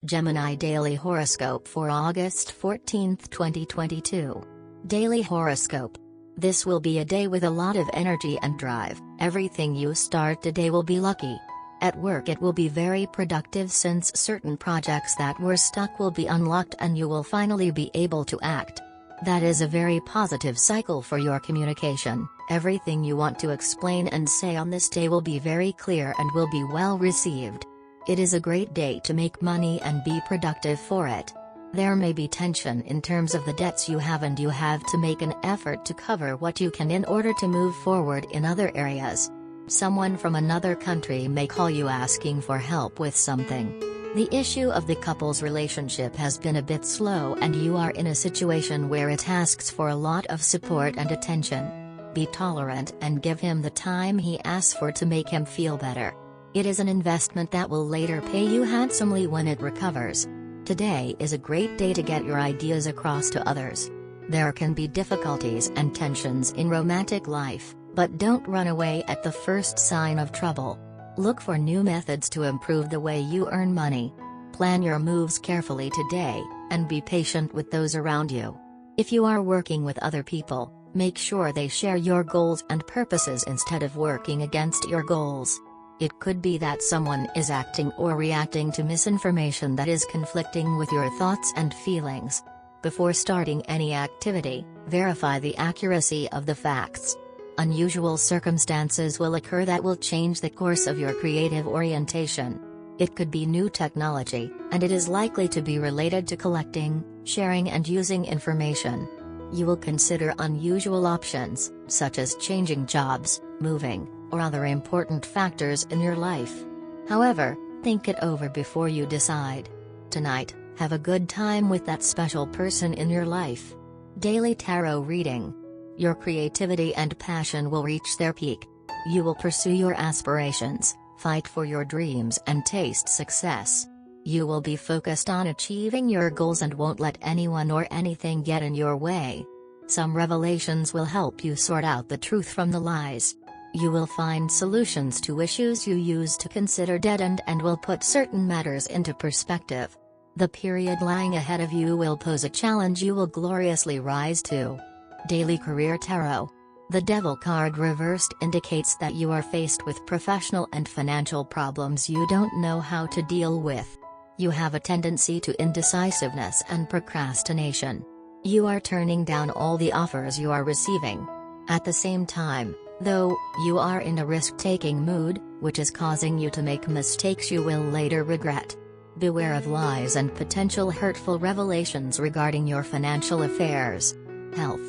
Gemini Daily Horoscope for August 14, 2022. Daily Horoscope. This will be a day with a lot of energy and drive. Everything you start today will be lucky. At work it will be very productive since certain projects that were stuck will be unlocked and you will finally be able to act. That is a very positive cycle for your communication. Everything you want to explain and say on this day will be very clear and will be well received. It is a great day to make money and be productive for it. There may be tension in terms of the debts you have and you have to make an effort to cover what you can in order to move forward in other areas. Someone from another country may call you asking for help with something. The issue of the couple's relationship has been a bit slow and you are in a situation where it asks for a lot of support and attention. Be tolerant and give him the time he asks for to make him feel better. It is an investment that will later pay you handsomely when it recovers. Today is a great day to get your ideas across to others. There can be difficulties and tensions in romantic life, but don't run away at the first sign of trouble. Look for new methods to improve the way you earn money. Plan your moves carefully today, and be patient with those around you. If you are working with other people, make sure they share your goals and purposes instead of working against your goals. It could be that someone is acting or reacting to misinformation that is conflicting with your thoughts and feelings. Before starting any activity, verify the accuracy of the facts. Unusual circumstances will occur that will change the course of your creative orientation. It could be new technology, and it is likely to be related to collecting, sharing and using information. You will consider unusual options, such as changing jobs, moving, or other important factors in your life. However, think it over before you decide. Tonight, have a good time with that special person in your life. Daily Tarot Reading. Your creativity and passion will reach their peak. You will pursue your aspirations, fight for your dreams and taste success. You will be focused on achieving your goals and won't let anyone or anything get in your way. Some revelations will help you sort out the truth from the lies. You will find solutions to issues you used to consider dead-end and will put certain matters into perspective. The period lying ahead of you will pose a challenge you will gloriously rise to. Daily Career Tarot. The Devil card reversed indicates that you are faced with professional and financial problems you don't know how to deal with. You have a tendency to indecisiveness and procrastination. You are turning down all the offers you are receiving. At the same time, though, you are in a risk-taking mood, which is causing you to make mistakes you will later regret. Beware of lies and potential hurtful revelations regarding your financial affairs. Health.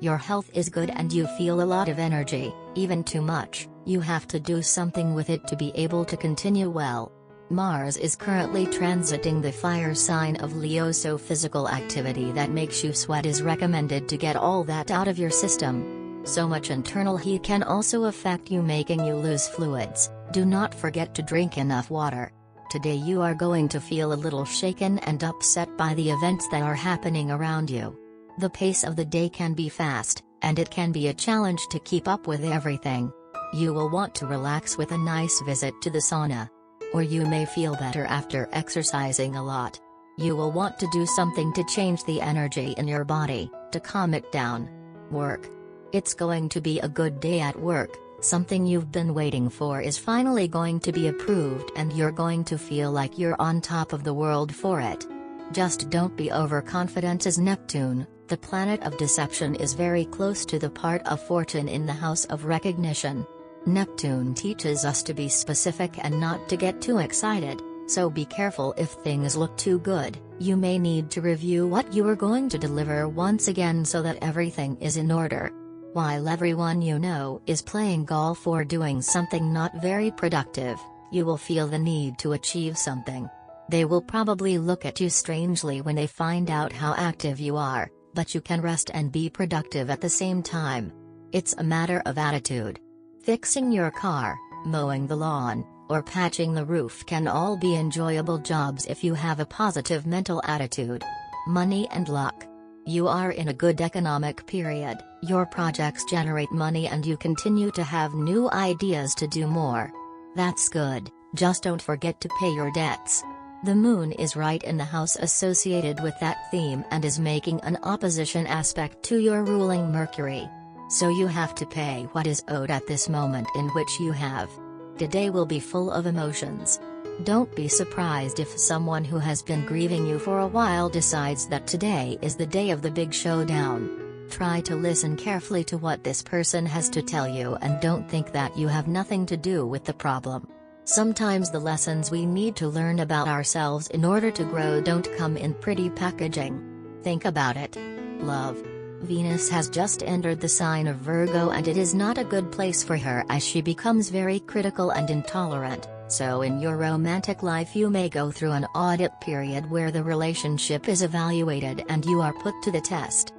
Your health is good and you feel a lot of energy, even too much. You have to do something with it to be able to continue well. Mars is currently transiting the fire sign of Leo, so physical activity that makes you sweat is recommended to get all that out of your system. So much internal heat can also affect you, making you lose fluids. Do not forget to drink enough water. Today you are going to feel a little shaken and upset by the events that are happening around you. The pace of the day can be fast, and it can be a challenge to keep up with everything. You will want to relax with a nice visit to the sauna. Or you may feel better after exercising a lot. You will want to do something to change the energy in your body, to calm it down. Work. It's going to be a good day at work. Something you've been waiting for is finally going to be approved and you're going to feel like you're on top of the world for it. Just don't be overconfident, as Neptune, the planet of deception, is very close to the part of fortune in the house of recognition. Neptune teaches us to be specific and not to get too excited, so be careful if things look too good. You may need to review what you are going to deliver once again so that everything is in order. While everyone you know is playing golf or doing something not very productive, you will feel the need to achieve something. They will probably look at you strangely when they find out how active you are, but you can rest and be productive at the same time. It's a matter of attitude. Fixing your car, mowing the lawn, or patching the roof can all be enjoyable jobs if you have a positive mental attitude. Money and luck. You are in a good economic period, your projects generate money and you continue to have new ideas to do more. That's good, just don't forget to pay your debts. The moon is right in the house associated with that theme and is making an opposition aspect to your ruling Mercury. So you have to pay what is owed at this moment in which you have. Today will be full of emotions. Don't be surprised if someone who has been grieving you for a while decides that today is the day of the big showdown. Try to listen carefully to what this person has to tell you and don't think that you have nothing to do with the problem. Sometimes the lessons we need to learn about ourselves in order to grow don't come in pretty packaging. Think about it. Love. Venus has just entered the sign of Virgo and it is not a good place for her as she becomes very critical and intolerant, so in your romantic life you may go through an audit period where the relationship is evaluated and you are put to the test.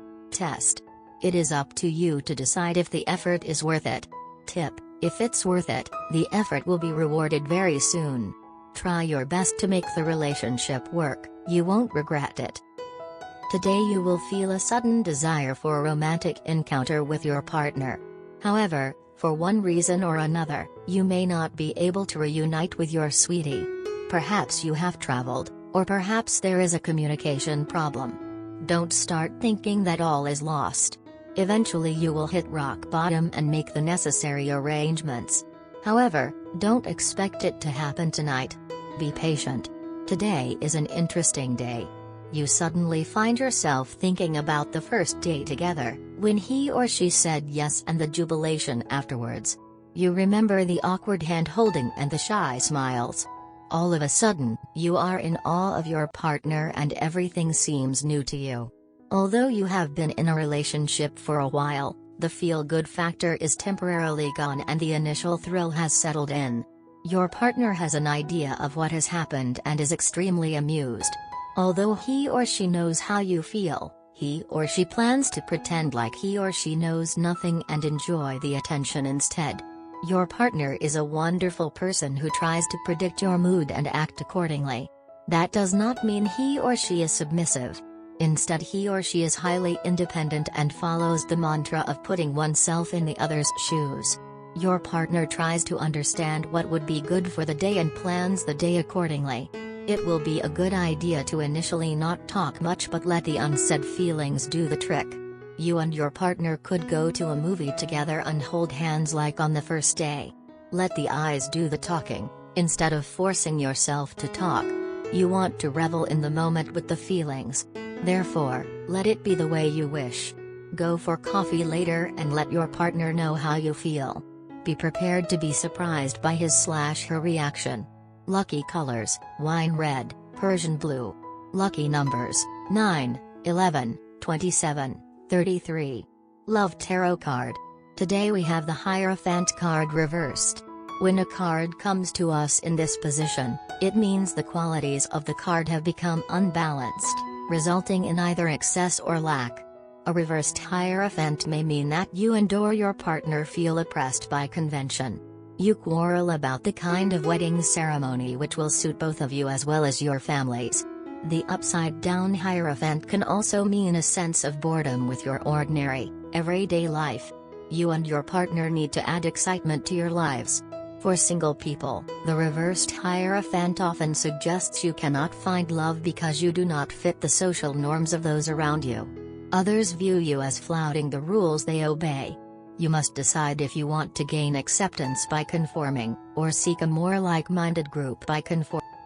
It is up to you to decide if the effort is worth it. Tip: if it's worth it, the effort will be rewarded very soon. Try your best to make the relationship work, you won't regret it. Today you will feel a sudden desire for a romantic encounter with your partner. However, for one reason or another, you may not be able to reunite with your sweetie. Perhaps you have traveled, or perhaps there is a communication problem. Don't start thinking that all is lost. Eventually you will hit rock bottom and make the necessary arrangements. However, don't expect it to happen tonight. Be patient. Today is an interesting day. You suddenly find yourself thinking about the first day together, when he or she said yes and the jubilation afterwards. You remember the awkward hand-holding and the shy smiles. All of a sudden, you are in awe of your partner and everything seems new to you. Although you have been in a relationship for a while, the feel-good factor is temporarily gone and the initial thrill has settled in. Your partner has an idea of what has happened and is extremely amused. Although he or she knows how you feel, he or she plans to pretend like he or she knows nothing and enjoy the attention instead. Your partner is a wonderful person who tries to predict your mood and act accordingly. That does not mean he or she is submissive. Instead, he or she is highly independent and follows the mantra of putting oneself in the other's shoes. Your partner tries to understand what would be good for the day and plans the day accordingly. It will be a good idea to initially not talk much but let the unsaid feelings do the trick. You and your partner could go to a movie together and hold hands like on the first day. Let the eyes do the talking, instead of forcing yourself to talk. You want to revel in the moment with the feelings. Therefore, let it be the way you wish. Go for coffee later and let your partner know how you feel. Be prepared to be surprised by his/her reaction. Lucky colors: wine red, Persian blue. Lucky numbers: 9, 11, 27, 33. Love Tarot card. Today we have the Hierophant card reversed. When a card comes to us in this position, it means the qualities of the card have become unbalanced, resulting in either excess or lack. A reversed Hierophant may mean that you and or your partner feel oppressed by convention. You quarrel about the kind of wedding ceremony which will suit both of you as well as your families. The upside-down Hierophant can also mean a sense of boredom with your ordinary, everyday life. You and your partner need to add excitement to your lives. For single people, the reversed Hierophant often suggests you cannot find love because you do not fit the social norms of those around you. Others view you as flouting the rules they obey. You must decide if you want to gain acceptance by conforming, or seek a more like-minded group by conforming.